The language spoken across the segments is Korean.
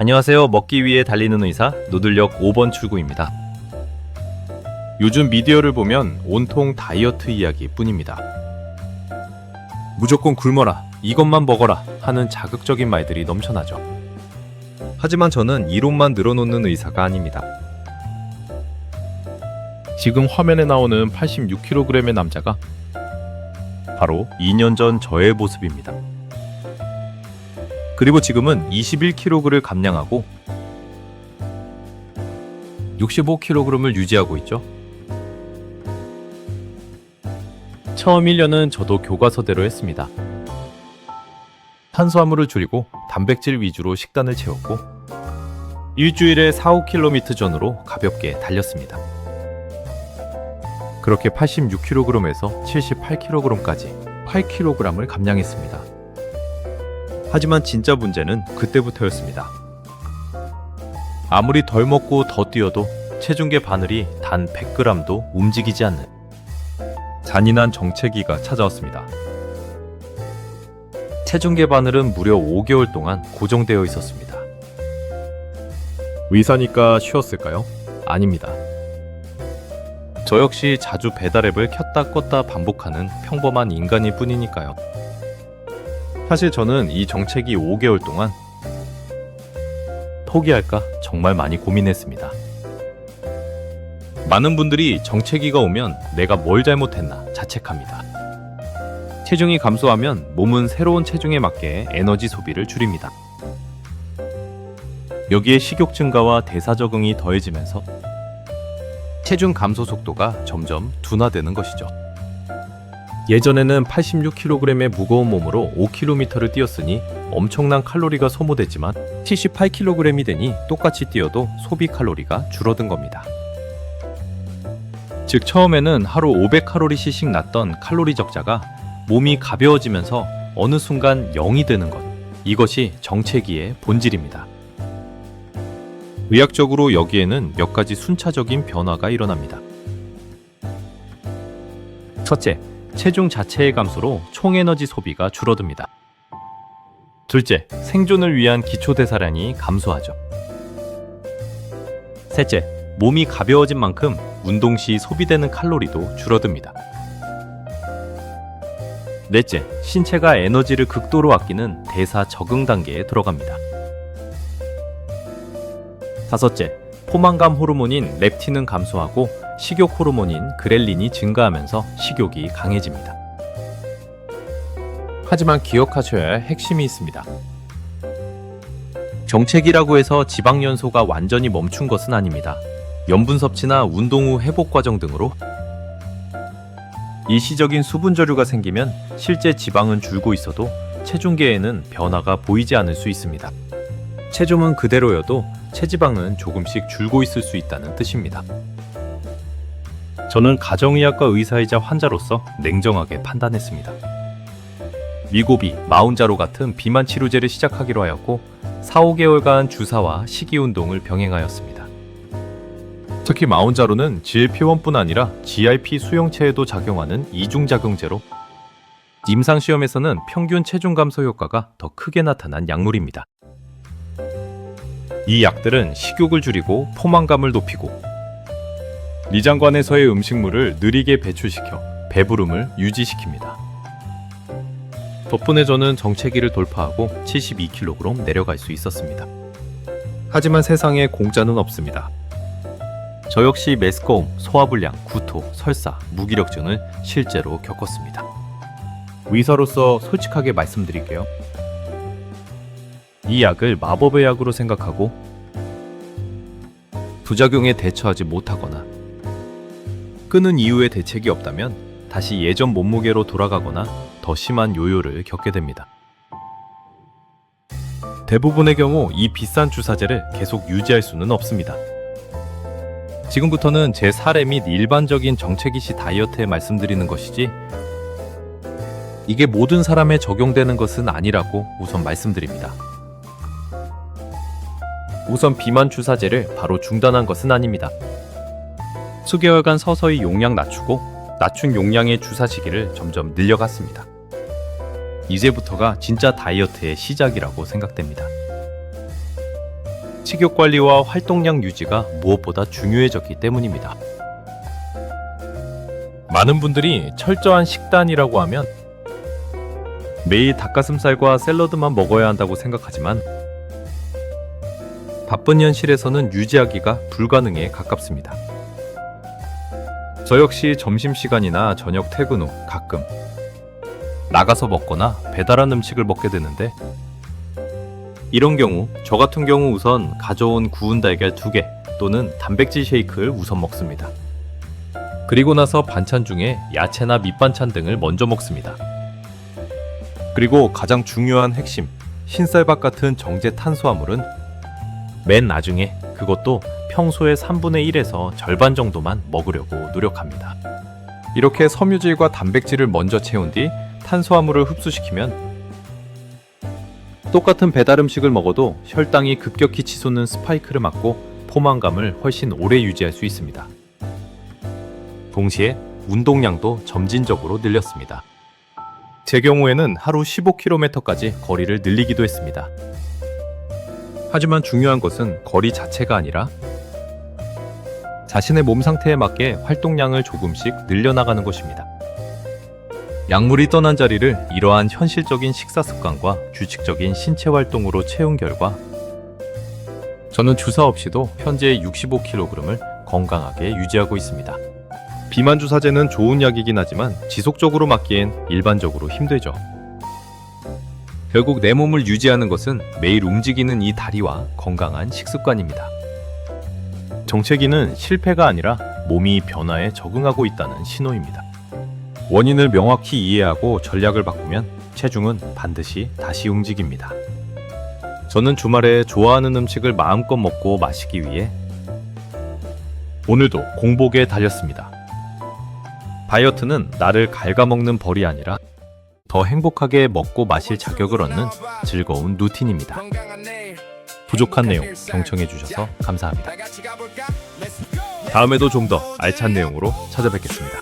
안녕하세요. 먹기 위해 달리는 의사 노들역 5번 출구입니다. 요즘 미디어를 보면 온통 다이어트 이야기 뿐입니다. 무조건 굶어라, 이것만 먹어라 하는 자극적인 말들이 넘쳐나죠. 하지만 저는 이론만 늘어놓는 의사가 아닙니다. 지금 화면에 나오는 86kg의 남자가 바로 2년 전 저의 모습입니다. 그리고 지금은 21kg를 감량하고 65kg을 유지하고 있죠. 처음 1년은 저도 교과서대로 했습니다. 탄수화물을 줄이고 단백질 위주로 식단을 채웠고 일주일에 4-5km 전으로 가볍게 달렸습니다. 그렇게 86kg에서 78kg까지 8kg을 감량했습니다. 하지만 진짜 문제는 그때부터였습니다. 아무리 덜 먹고 더 뛰어도 체중계 바늘이 단 100g도 움직이지 않는 잔인한 정체기가 찾아왔습니다. 체중계 바늘은 무려 5개월 동안 고정되어 있었습니다. 의사니까 쉬었을까요? 아닙니다. 저 역시 자주 배달앱을 켰다 껐다 반복하는 평범한 인간일 뿐이니까요. 사실 저는 이 정체기 5개월 동안 포기할까 정말 많이 고민했습니다. 많은 분들이 정체기가 오면 내가 뭘 잘못했나 자책합니다. 체중이 감소하면 몸은 새로운 체중에 맞게 에너지 소비를 줄입니다. 여기에 식욕 증가와 대사 적응이 더해지면서 체중 감소 속도가 점점 둔화되는 것이죠. 예전에는 86kg의 무거운 몸으로 5km를 뛰었으니 엄청난 칼로리가 소모됐지만 78kg이 되니 똑같이 뛰어도 소비 칼로리가 줄어든 겁니다. 즉 처음에는 하루 500칼로리씩 났던 칼로리 적자가 몸이 가벼워지면서 어느 순간 0이 되는 것, 이것이 정체기의 본질입니다. 의학적으로 여기에는 몇 가지 순차적인 변화가 일어납니다. 첫째, 체중 자체의 감소로 총에너지 소비가 줄어듭니다. 둘째, 생존을 위한 기초대사량이 감소하죠. 셋째, 몸이 가벼워진 만큼 운동 시 소비되는 칼로리도 줄어듭니다. 넷째, 신체가 에너지를 극도로 아끼는 대사 적응 단계에 들어갑니다. 다섯째, 포만감 호르몬인 렙틴은 감소하고 식욕 호르몬인 그렐린이 증가하면서 식욕이 강해집니다. 하지만 기억하셔야 할 핵심이 있습니다. 정체기라고 해서 지방 연소가 완전히 멈춘 것은 아닙니다. 염분 섭취나 운동 후 회복 과정 등으로 일시적인 수분 저류가 생기면 실제 지방은 줄고 있어도 체중계에는 변화가 보이지 않을 수 있습니다. 체중은 그대로여도 체지방은 조금씩 줄고 있을 수 있다는 뜻입니다. 저는 가정의학과 의사이자 환자로서 냉정하게 판단했습니다. 위고비, 마운자로 같은 비만 치료제를 시작하기로 하였고 4-5개월간 주사와 식이운동을 병행하였습니다. 특히 마운자로는 GLP-1뿐 아니라 GIP 수용체에도 작용하는 이중작용제로 임상시험에서는 평균 체중 감소 효과가 더 크게 나타난 약물입니다. 이 약들은 식욕을 줄이고 포만감을 높이고 리장관에서의 음식물을 느리게 배출시켜 배부름을 유지시킵니다. 덕분에 저는 정체기를 돌파하고 72kg 내려갈 수 있었습니다. 하지만 세상에 공짜는 없습니다. 저 역시 메스꺼움, 소화불량, 구토, 설사, 무기력증을 실제로 겪었습니다. 의사로서 솔직하게 말씀드릴게요. 이 약을 마법의 약으로 생각하고 부작용에 대처하지 못하거나 끊은 이후에 대책이 없다면 다시 예전 몸무게로 돌아가거나 더 심한 요요를 겪게 됩니다. 대부분의 경우 이 비싼 주사제를 계속 유지할 수는 없습니다. 지금부터는 제 사례 및 일반적인 정체기 시 다이어트에 말씀드리는 것이지 이게 모든 사람에 적용되는 것은 아니라고 우선 말씀드립니다. 우선 비만 주사제를 바로 중단한 것은 아닙니다. 수개월간 서서히 용량 낮추고 낮춘 용량의 주사 시기를 점점 늘려갔습니다. 이제부터가 진짜 다이어트의 시작이라고 생각됩니다. 식욕 관리와 활동량 유지가 무엇보다 중요해졌기 때문입니다. 많은 분들이 철저한 식단이라고 하면 매일 닭가슴살과 샐러드만 먹어야 한다고 생각하지만 바쁜 현실에서는 유지하기가 불가능에 가깝습니다. 저 역시 점심시간이나 저녁 퇴근 후 가끔 나가서 먹거나 배달한 음식을 먹게 되는데, 이런 경우 저 같은 경우 우선 가져온 구운 달걀 2개 또는 단백질 쉐이크를 우선 먹습니다. 그리고 나서 반찬 중에 야채나 밑반찬 등을 먼저 먹습니다. 그리고 가장 중요한 핵심, 흰쌀밥 같은 정제 탄수화물은 맨 나중에, 그것도 평소의 3분의 1에서 절반 정도만 먹으려고 노력합니다. 이렇게 섬유질과 단백질을 먼저 채운 뒤 탄수화물을 흡수시키면 똑같은 배달 음식을 먹어도 혈당이 급격히 치솟는 스파이크를 막고 포만감을 훨씬 오래 유지할 수 있습니다. 동시에 운동량도 점진적으로 늘렸습니다. 제 경우에는 하루 15km까지 거리를 늘리기도 했습니다. 하지만 중요한 것은 거리 자체가 아니라 자신의 몸 상태에 맞게 활동량을 조금씩 늘려나가는 것입니다. 약물이 떠난 자리를 이러한 현실적인 식사 습관과 규칙적인 신체 활동으로 채운 결과 저는 주사 없이도 현재 65kg을 건강하게 유지하고 있습니다. 비만 주사제는 좋은 약이긴 하지만 지속적으로 맞기엔 일반적으로 힘들죠. 결국 내 몸을 유지하는 것은 매일 움직이는 이 다리와 건강한 식습관입니다. 정체기는 실패가 아니라 몸이 변화에 적응하고 있다는 신호입니다. 원인을 명확히 이해하고 전략을 바꾸면 체중은 반드시 다시 움직입니다. 저는 주말에 좋아하는 음식을 마음껏 먹고 마시기 위해 오늘도 공복에 달렸습니다. 다이어트는 나를 갉아먹는 벌이 아니라 더 행복하게 먹고 마실 자격을 얻는 즐거운 루틴입니다. 부족한 내용 경청해 주셔서 감사합니다. 다음에도 좀 더 알찬 내용으로 찾아뵙겠습니다.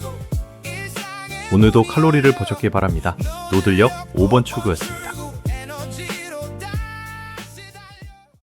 오늘도 칼로리를 버셨길 바랍니다. 노들역 5번 출구였습니다.